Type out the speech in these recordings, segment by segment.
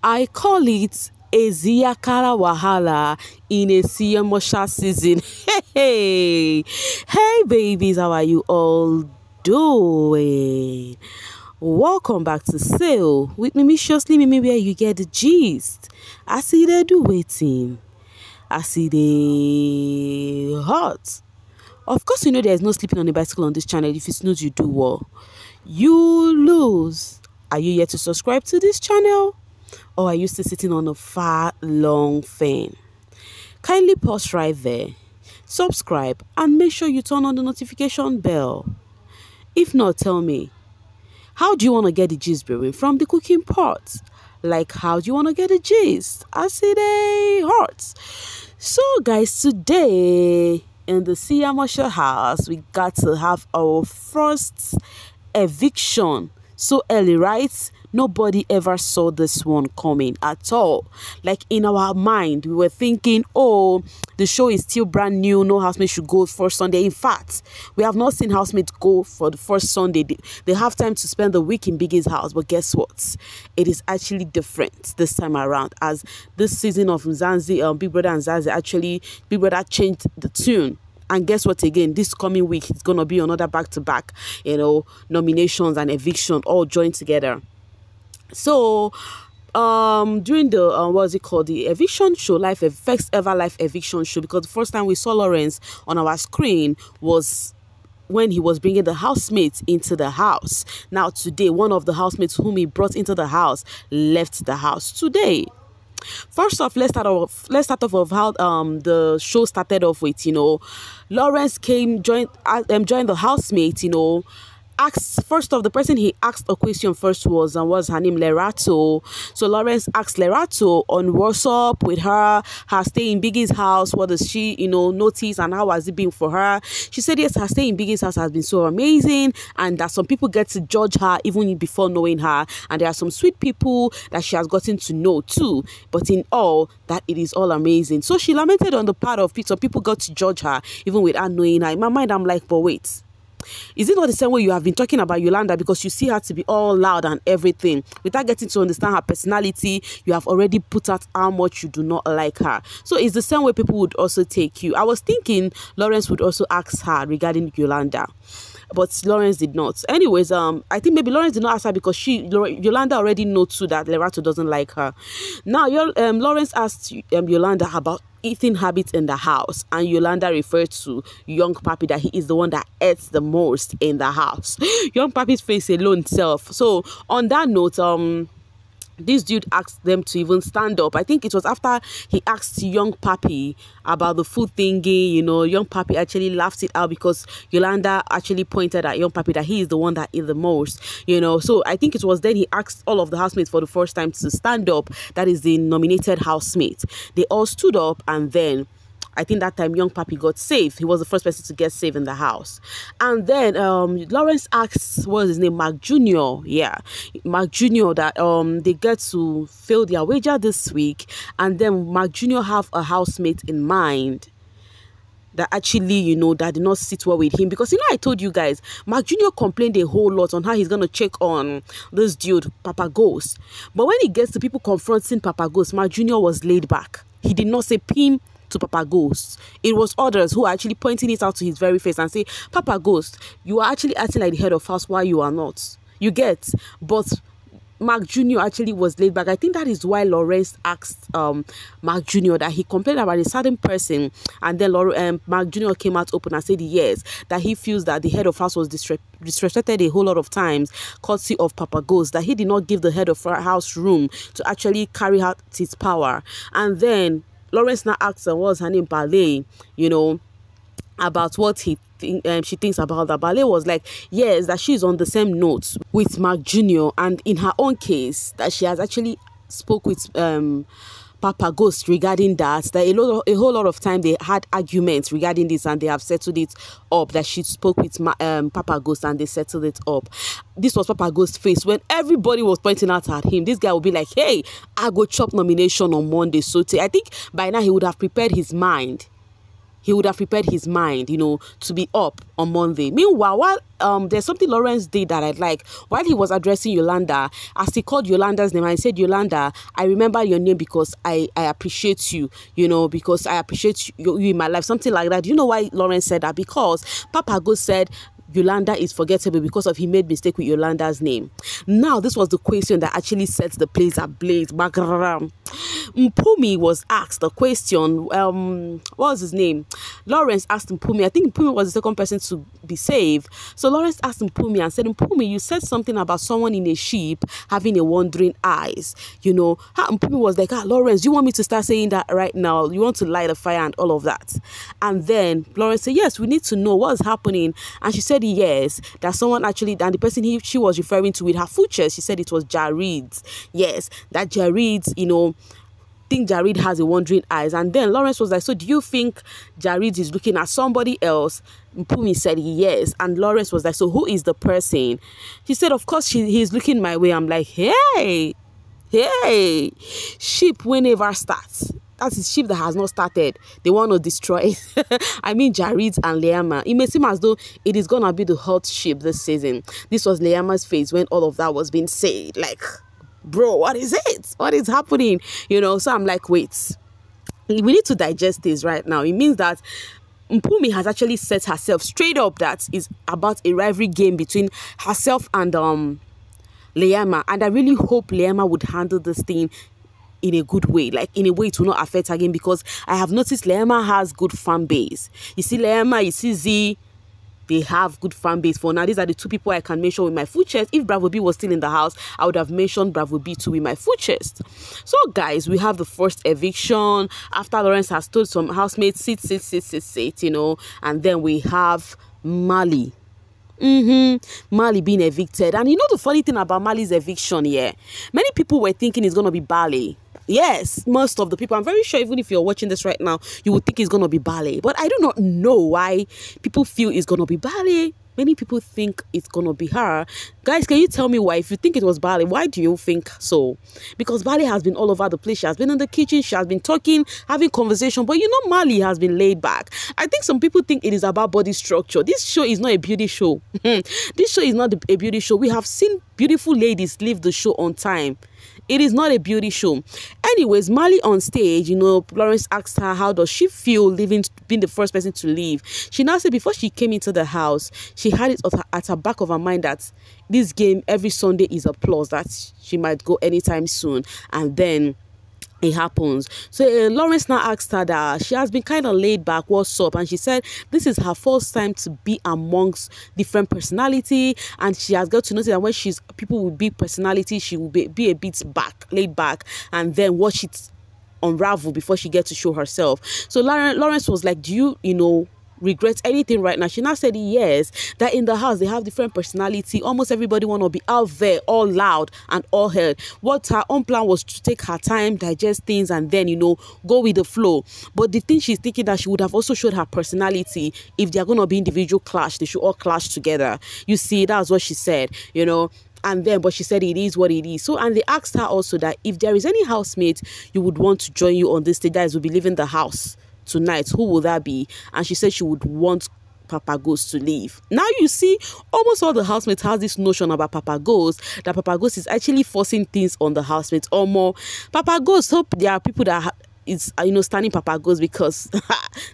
I call it a Ziyakara Wahala in a Mosha season. Hey, hey, babies, how are you all doing? Welcome back to Sale with Mimi, where you get the gist. I see they do waiting. I see they hot. Of course, you know there's no sleeping on a bicycle on this channel. If you snooze, you do well. You lose. Are you yet to subscribe to this channel? Or are you still sitting on a far long fan? Kindly pause right there, subscribe, and make sure you turn on the notification bell. If not, tell me, how do you want to get the gist brewing from the cooking pot? Like, how do you want to get the gist? I see they hot. So, guys, today in the Mosha house, we got to have our first eviction. So early, right? Nobody ever saw this one coming at all. Like, in our mind, we were thinking, oh, the show is still brand new. No housemate should go first Sunday. In fact, we have not seen housemates go for the first Sunday. They have time to spend the week in Biggie's house. But guess what? It is actually different this time around. As this season of Mzansi, Big Brother and Zazi, actually, Big Brother changed the tune. And guess what, again, this coming week, it's going to be another back-to-back, nominations and eviction all joined together. So, during the, the eviction show, first ever live eviction show, because the first time we saw Lawrence on our screen was when he was bringing the housemates into the house. Now, today, one of the housemates whom he brought into the house left the house today. First off, let's start off of how the show started off with, Lawrence joined the housemate, asked, first off, the person he asked a question first was her name, Lerato. So Lawrence asked Lerato on what's up with her stay in Biggie's house, what does she, notice, and how has it been for her. She said, yes, her stay in Biggie's house has been so amazing, and that some people get to judge her even before knowing her, and there are some sweet people that she has gotten to know too, but in all, that it is all amazing. So she lamented on the part of some people got to judge her even without knowing her. In my mind, I'm like, but wait, is it not the same way you have been talking about Yolanda, because you see her to be all loud and everything? Without getting to understand her personality, you have already put out how much you do not like her. So it's the same way people would also take you. I was thinking Lawrence would also ask her regarding Yolanda, but Lawrence did not. Anyways, I think maybe Lawrence did not ask her because Yolanda already knows too that Lerato doesn't like her. Now, Lawrence asked Yolanda about eating habits in the house, and Yolanda referred to young Papi that he is the one that eats the most in the house. Young Papi's face alone self. So on that note, this dude asked them to even stand up. I think it was after he asked young Papi about the food thingy. Young Papi actually laughed it out because Yolanda actually pointed at young Papi that he is the one that eats the most. So I think it was then he asked all of the housemates for the first time to stand up. That is the nominated housemate. They all stood up, and then I think that time young Papi got saved. He was the first person to get saved in the house. And then Lawrence asked, what was his name, Mark Jr. Yeah, Mark Jr. that they get to fill their wager this week. And then Mark Jr. have a housemate in mind that actually, that did not sit well with him. Because, I told you guys, Mark Jr. complained a whole lot on how he's going to check on this dude, Papa Ghost. But when he gets to people confronting Papa Ghost, Mark Jr. was laid back. He did not say pim to Papa Ghost. It was others who are actually pointing it out to his very face and say, Papa Ghost, you are actually acting like the head of house while you are not. You get? But Mark Jr. actually was laid back. I think that is why Lawrence asked Mark Jr. that he complained about a certain person, and then Mark Jr. came out open and said yes, that he feels that the head of house was disrespected a whole lot of times, courtesy of Papa Ghost, that he did not give the head of house room to actually carry out his power. And then Lawrence now asked her, what's her name, Ballet, about what she thinks about that. Ballet was like, yes, that she's on the same note with Mark Jr. And in her own case, that she has actually spoke with Papa Ghost regarding that a whole lot of time they had arguments regarding this, and they have settled it up, that she spoke with Papa Ghost and they settled it up. This was Papa Ghost's face when everybody was pointing out at him. This guy would be like, hey, I go chop nomination on Monday. So I think by now he would have prepared his mind he would have prepared his mind, to be up on Monday. Meanwhile, while there's something Lawrence did that I like. While he was addressing Yolanda, as he called Yolanda's name, I said, Yolanda, I remember your name because I appreciate you, because I appreciate you in my life, something like that. You know why Lawrence said that? Because Papa Ghost said Yolanda is forgettable because of he made mistake with Yolanda's name. Now, this was the question that actually sets the place ablaze. Mpumi was asked a question. What was his name? Lawrence asked Mpumi. I think Mpumi was the second person to be saved. So Lawrence asked Mpumi and said, Mpumi, you said something about someone in a ship having a wandering eyes. Mpumi was like, Lawrence, you want me to start saying that right now? You want to light a fire and all of that? And then Lawrence said, yes, we need to know what's happening. And she said, yes, that someone actually, and the person she was referring to with her full chest, she said it was Jared's. Yes, that Jared's, think Jared has a wandering eyes. And then Lawrence was like, so do you think Jared is looking at somebody else? Mpumi said yes. And Lawrence was like, so who is the person? She said, of course, he's looking my way. I'm like, hey, ship will never start. That is ship that has not started. They want to destroy it. I mean, Jared and Leama. It may seem as though it is going to be the hot ship this season. This was Leama's face when all of that was being said. Like, bro, what is it? What is happening? So I'm like, wait. We need to digest this right now. It means that Mpumi has actually set herself straight up that is about a rivalry game between herself and Leama. And I really hope Leama would handle this thing in a good way, like in a way it will not affect her again, because I have noticed Leama has good fan base. You see Leama, you see Z, they have good fan base. For now, these are the two people I can mention with my full chest. If Bravo B was still in the house, I would have mentioned Bravo B too with my full chest. So guys, we have the first eviction after Lawrence has told some housemates sit, and then we have Mali. Mali being evicted. And the funny thing about Mali's eviction, many people were thinking it's gonna be ballet. Yes, most of the people, I'm very sure even if you're watching this right now, you would think it's gonna be ballet. But I do not know why people feel it's gonna be ballet. Many people think it's gonna be her. Guys, can you tell me why? If you think it was Bali, why do you think so? Because Bali has been all over the place. She has been in the kitchen, she has been talking, having conversation. But Mali has been laid back. I think some people think it is about body structure. This show is not a beauty show. This show is not a beauty show. We have seen beautiful ladies leave the show on time. It is not a beauty show. Anyways, Mali on stage, Lawrence asked her how does she feel being the first person to leave. She now said before she came into the house, she had it at her back of her mind that this game every Sunday is a plus, that she might go anytime soon. And then it happens. So Lawrence now asked her that she has been kind of laid back, what's up? And she said this is her first time to be amongst different personality, and she has got to notice that when people with big personality, she will be a bit laid back, and then watch it unravel before she gets to show herself. So Lawrence was like, do you regret anything right now? She now said yes, that in the house they have different personality. Almost everybody want to be out there, all loud and all heard. What her own plan was to take her time, digest things, and then go with the flow. But the thing she's thinking that she would have also showed her personality. If they're gonna be individual clash, they should all clash together. You see, that's what she said, and then, but she said it is what it is. So, and they asked her also that if there is any housemate you would want to join you on this stage, that will be leaving the house tonight, who will that be? And she said she would want Papa Ghost to leave. Now you see, almost all the housemates has this notion about Papa Ghost, that Papa Ghost is actually forcing things on the housemates or more. Papa Ghost, hope there are people that is standing Papa Ghost, because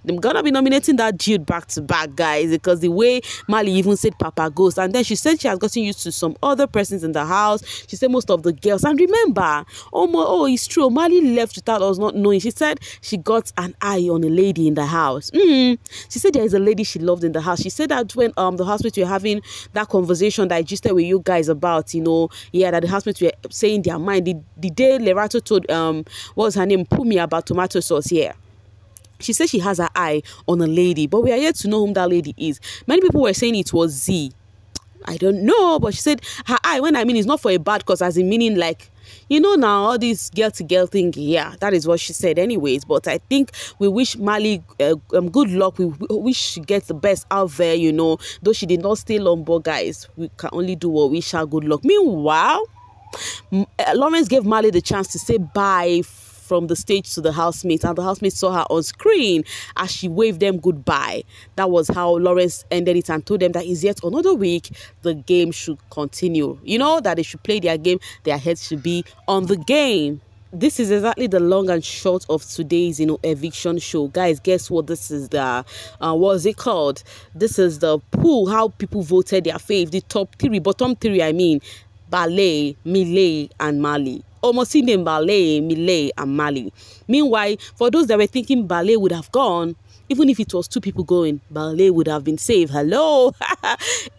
they're gonna be nominating that dude back to back, guys, because the way Mali even said Papa Ghost, and then she said she has gotten used to some other persons in the house. She said most of the girls, and remember, it's true, Mali left without us not knowing. She said she got an eye on a lady in the house. She said there is a lady she loved in the house. She said that when the housemates were having that conversation that I just with you guys about, that the housemates were saying their mind. The day Lerato told what was her name, Mpumi, about tomato sauce. She said she has her eye on a lady, but we are yet to know whom that lady is. Many people were saying it was Z. I don't know, but she said her eye, when I mean, it's not for a bad cause, as in meaning like, now all this girl to girl thing. That is what she said anyways. But I think we wish Mali good luck. We wish she gets the best out there, though she did not stay long, but guys, we can only do what we shall. Good luck. Meanwhile, Lawrence gave Mali the chance to say bye from the stage to the housemates, and the housemates saw her on screen as she waved them goodbye. That was how Lawrence ended it and told them that is yet another week the game should continue. You know, that they should play their game, their heads should be on the game. This is exactly the long and short of today's eviction show. Guys, guess what? This is the what's it called? This is the pool, how people voted their fave, the top three, bottom three, I mean, Ballet, Millet, and Mali. Almost in them, Ballet, Millet, and Mali. Meanwhile, for those that were thinking Ballet would have gone, even if it was two people going, Ballet would have been saved. Hello.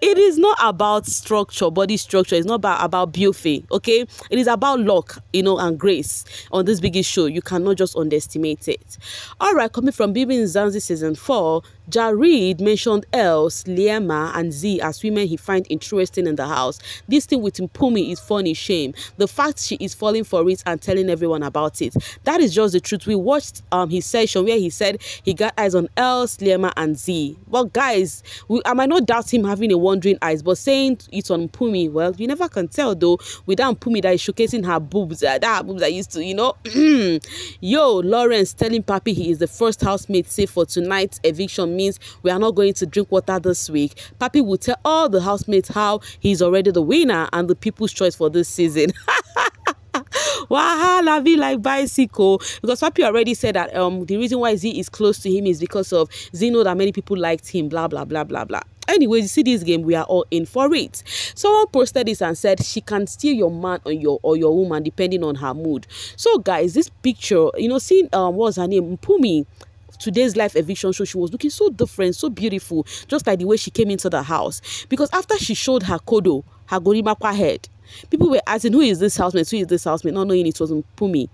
It is not about structure, body structure. It's not about beauty, okay? It is about luck, and grace on this biggest show. You cannot just underestimate it. All right, coming from bbnzansi season 4, Jared mentioned Els, Liema, and Z as women he find interesting in the house. This thing with Mpumi is funny shame. The fact she is falling for it and telling everyone about it. That is just the truth. We watched his session where he said he got eyes on Els, Liema, and Z. But guys, I might not doubt him having a wandering eyes, but saying it on Mpumi, well, you never can tell though. With that Mpumi that is showcasing her boobs, that boobs I used to, Yo, Lawrence telling Papi he is the first housemate safe for tonight's eviction means we are not going to drink water this week. Papi will tell all the housemates how he's already the winner and the people's choice for this season. Wahala be like bicycle, because Papi already said that the reason why Z is close to him is because of Z know that many people liked him, blah blah blah blah blah. Anyways, you see this game, we are all in for it. Someone posted this and said she can steal your man or your woman depending on her mood. So guys, this picture, seeing what's her name, Mpumi, today's live eviction show, she was looking so different, so beautiful, just like the way she came into the house. Because after she showed her kodo, her gorimakwa head, people were asking, who is this housemate, who is this housemate, not knowing it was Mpumi.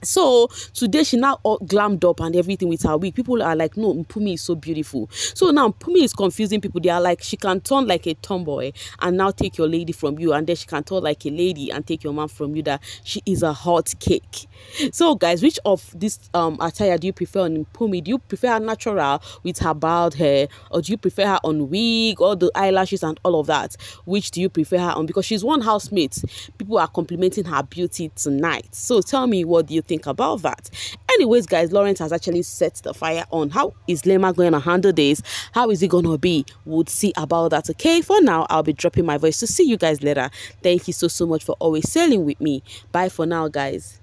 So today she now all glammed up and everything with her wig. People are like, no, Mpumi is so beautiful. So now Mpumi is confusing people. They are like, she can turn like a tomboy and now take your lady from you, and then she can turn like a lady and take your man from you. That she is a hot cake. So guys, which of this attire do you prefer on Mpumi? Do you prefer her natural with her bald hair, or do you prefer her on wig, all the eyelashes and all of that? Which do you prefer her on? Because she's one housemate, people are complimenting her beauty tonight. So tell me, what do you think about that? Anyways, guys, Lawrence has actually set the fire on. How is Lema going to handle this? How is it going to be? We'll see about that. Okay, for now, I'll be dropping my voice to see you guys later. Thank you so much for always sailing with me. Bye for now, guys.